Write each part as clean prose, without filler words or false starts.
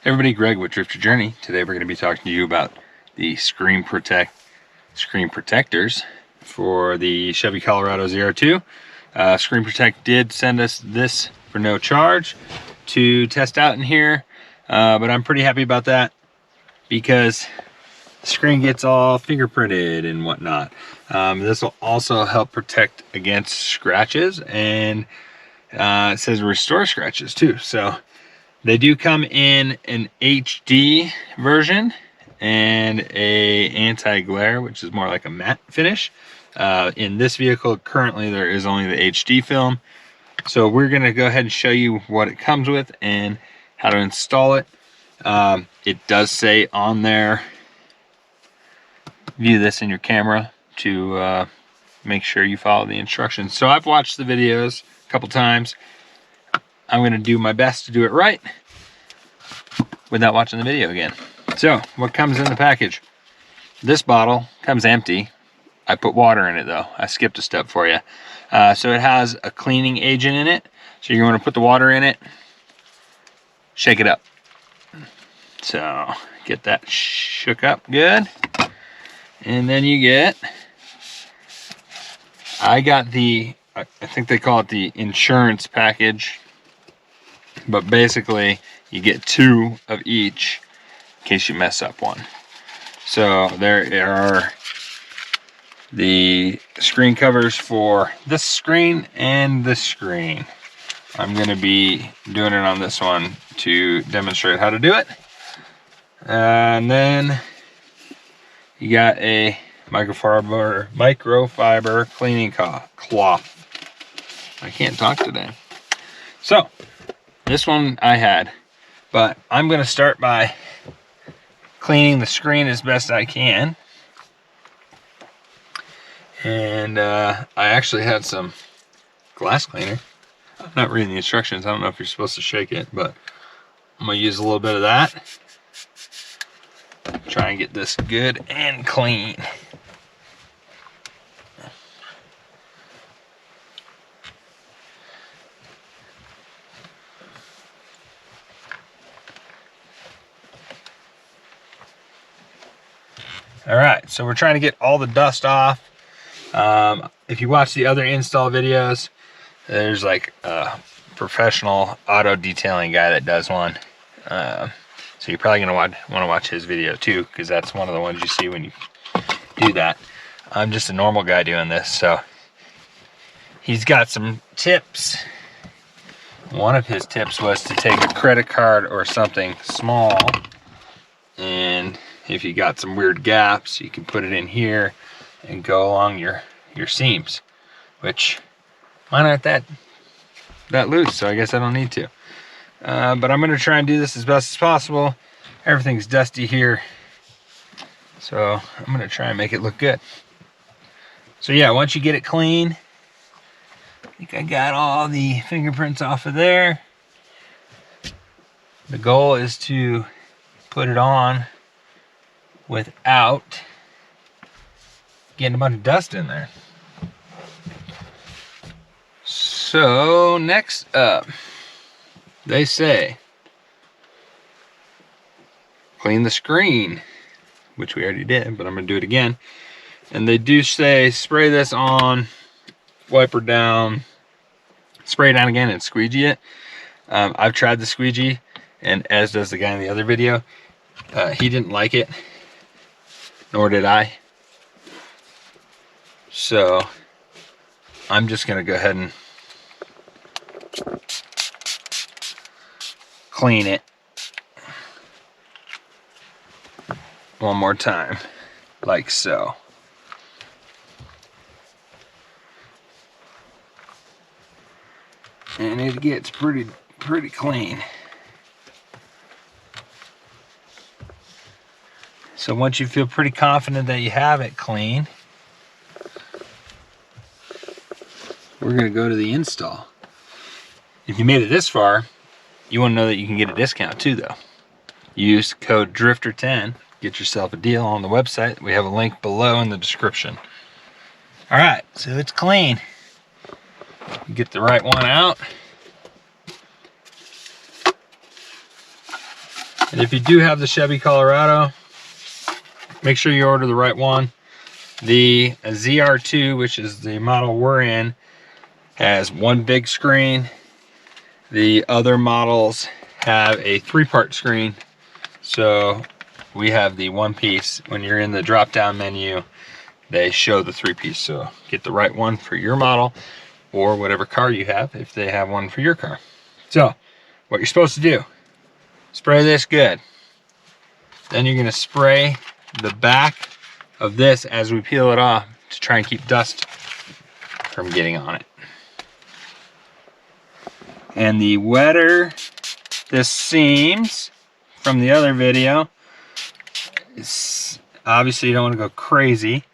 Hey everybody, Greg with Drifter Journey. Today we're going to be talking to you about the screen protectors for the Chevy Colorado ZR2. Screen Protect did send us this for no charge to test out in here, but I'm pretty happy about that because the screen gets all fingerprinted and whatnot. This will also help protect against scratches, and it says restore scratches too. So they do come in an HD version and a anti-glare, which is more like a matte finish. In this vehicle, currently there is only the HD film. So we're going to go ahead and show you what it comes with and how to install it. It does say on there, view this in your camera to make sure you follow the instructions. So I've watched the videos a couple times. I'm going to do my best to do it right without watching the video again. So what comes in the package? This bottle comes empty. I put water in it though. I skipped a step for you. So it has a cleaning agent in it. So you're going to put the water in it, shake it up. So get that shook up good. And then you get, I got the, I think they call it the insurance package. But basically, you get 2 of each in case you mess up one. So there are the screen covers for this screen and this screen. I'm going to be doing it on this one to demonstrate how to do it. And then you got a microfiber cleaning cloth. I can't talk today. So this one I had, but I'm going to start by cleaning the screen as best I can. And I actually had some glass cleaner. I'm not reading the instructions. I don't know if you're supposed to shake it, but I'm going to use a little bit of that. Try and get this good and clean. All right, so we're trying to get all the dust off. If you watch the other install videos, there's like a professional auto detailing guy that does one. So you're probably gonna want to watch his video too, because that's one of the ones you see when you do that. I'm just a normal guy doing this, so he's got some tips. One of his tips was to take a credit card or something small, and if you got some weird gaps, you can put it in here and go along your seams, which mine aren't that loose, so I guess I don't need to. But I'm gonna try and do this as best as possible. Everything's dusty here, so I'm gonna try and make it look good. So yeah, once you get it clean, I think I got all the fingerprints off of there. The goal is to put it on without getting a bunch of dust in there. So next up, they say clean the screen, which we already did, but I'm gonna do it again. And they do say spray this on, wipe her down, spray it down again and squeegee it. I've tried the squeegee, and as does the guy in the other video. He didn't like it, nor did I. So I'm just gonna go ahead and clean it one more time, like so. And it gets pretty clean. So once you feel pretty confident that you have it clean, we're gonna go to the install. If you made it this far, you wanna know that you can get a discount too though. Use code DRIFTER10, get yourself a deal on the website. We have a link below in the description. All right, so it's clean. Get the right one out. And if you do have the Chevy Colorado, make sure you order the right one. The ZR2, which is the model we're in, has one big screen. The other models have a 3-part screen. So we have the 1-piece. When you're in the drop-down menu, they show the 3-piece. So get the right one for your model or whatever car you have if they have one for your car. So what you're supposed to do, spray this good. Then you're gonna spray the back of this as we peel it off to try and keep dust from getting on it. And the wetter this seems from the other video, it's obviously you don't want to go crazy,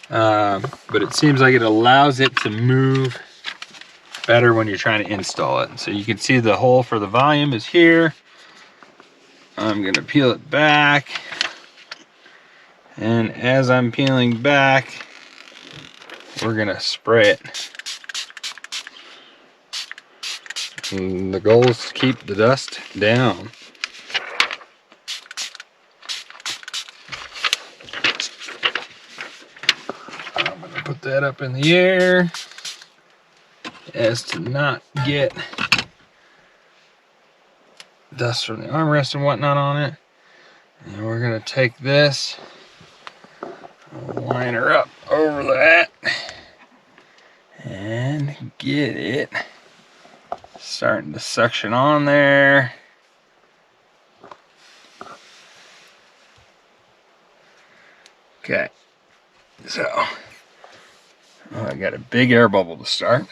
but it seems like it allows it to move better when you're trying to install it. So you can see the hole for the volume is here. I'm gonna peel it back, and as I'm peeling back, we're gonna spray it. And the goal is to keep the dust down. I'm gonna put that up in the air as to not get dust from the armrest and whatnot on it. And we're gonna take this, line her up over that, and get it starting to suction on there. Okay, so I got a big air bubble to start.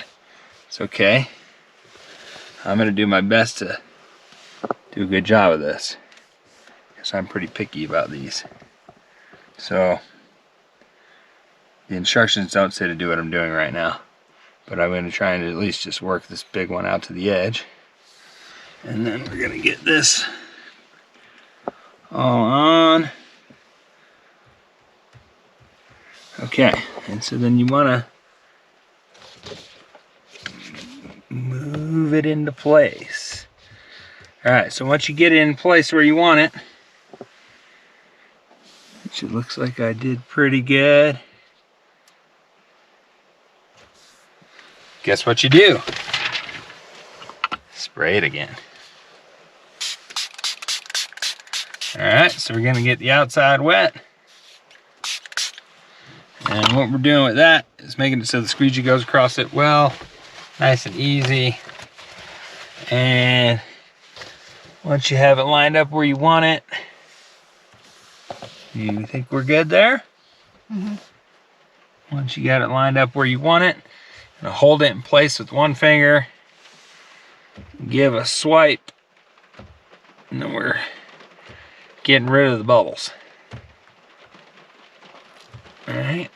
It's okay. I'm gonna do my best to do a good job of this because I'm pretty picky about these. So the instructions don't say to do what I'm doing right now, but I'm going to try and at least just work this big one out to the edge, and then we're going to get this all on. Okay, and so then you want to move it into place. Alright, so once you get it in place where you want it, which it looks like I did pretty good, guess what you do? Spray it again. Alright, so we're going to get the outside wet. And what we're doing with that is making it so the squeegee goes across it well, nice and easy. And once you have it lined up where you want it, you think we're good there? Mm-hmm. Once you got it lined up where you want it, and hold it in place with one finger, give a swipe, and then we're getting rid of the bubbles. All right.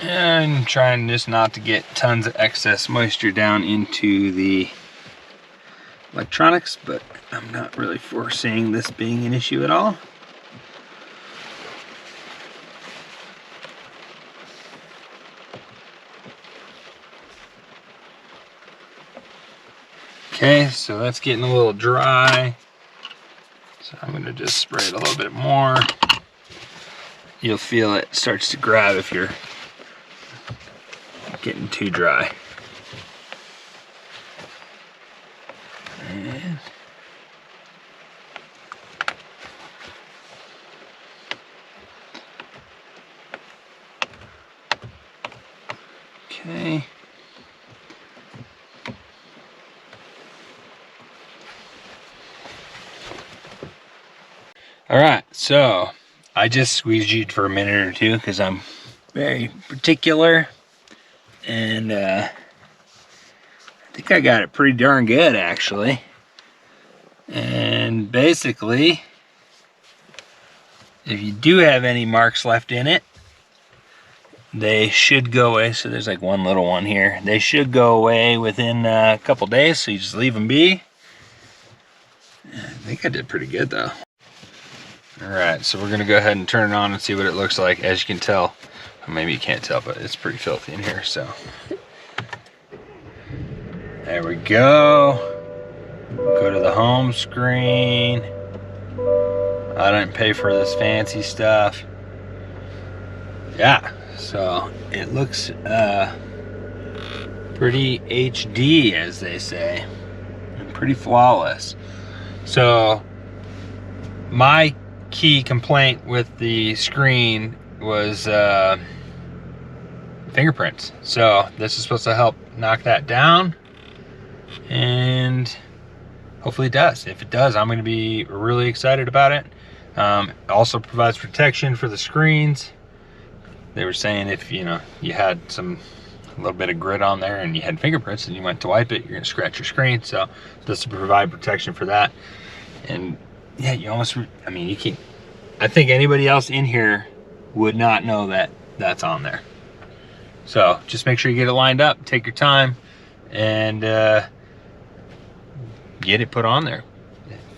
And trying just not to get tons of excess moisture down into the electronics, but I'm not really foreseeing this being an issue at all. Okay, so that's getting a little dry. So I'm going to just spray it a little bit more. You'll feel it starts to grab if you're getting too dry. And okay. All right, so I just squeegeed for a minute or two because I'm very particular, and I think I got it pretty darn good actually. And basically, if you do have any marks left in it, they should go away. So there's like one little one here. They should go away within a couple days, so you just leave them be. I think I did pretty good though. Alright, so we're going to go ahead and turn it on and see what it looks like. As you can tell, Maybe you can't tell, but it's pretty filthy in here, so. There we go. Go to the home screen. I didn't pay for this fancy stuff. Yeah, so it looks pretty HD, as they say, and pretty flawless. So my key complaint with the screen was fingerprints. So this is supposed to help knock that down, and hopefully it does. If it does, I'm going to be really excited about it. It also provides protection for the screens. They were saying if you had a little bit of grit on there and you had fingerprints and you went to wipe it, you're going to scratch your screen. So this will provide protection for that. And yeah, you almost, I mean, you can't, I think anybody else in here would not know that that's on there. So just make sure you get it lined up, take your time, and get it put on there.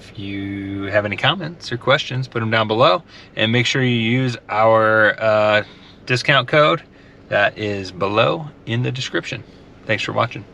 If you have any comments or questions, put them down below, and make sure you use our discount code that is below in the description. Thanks for watching.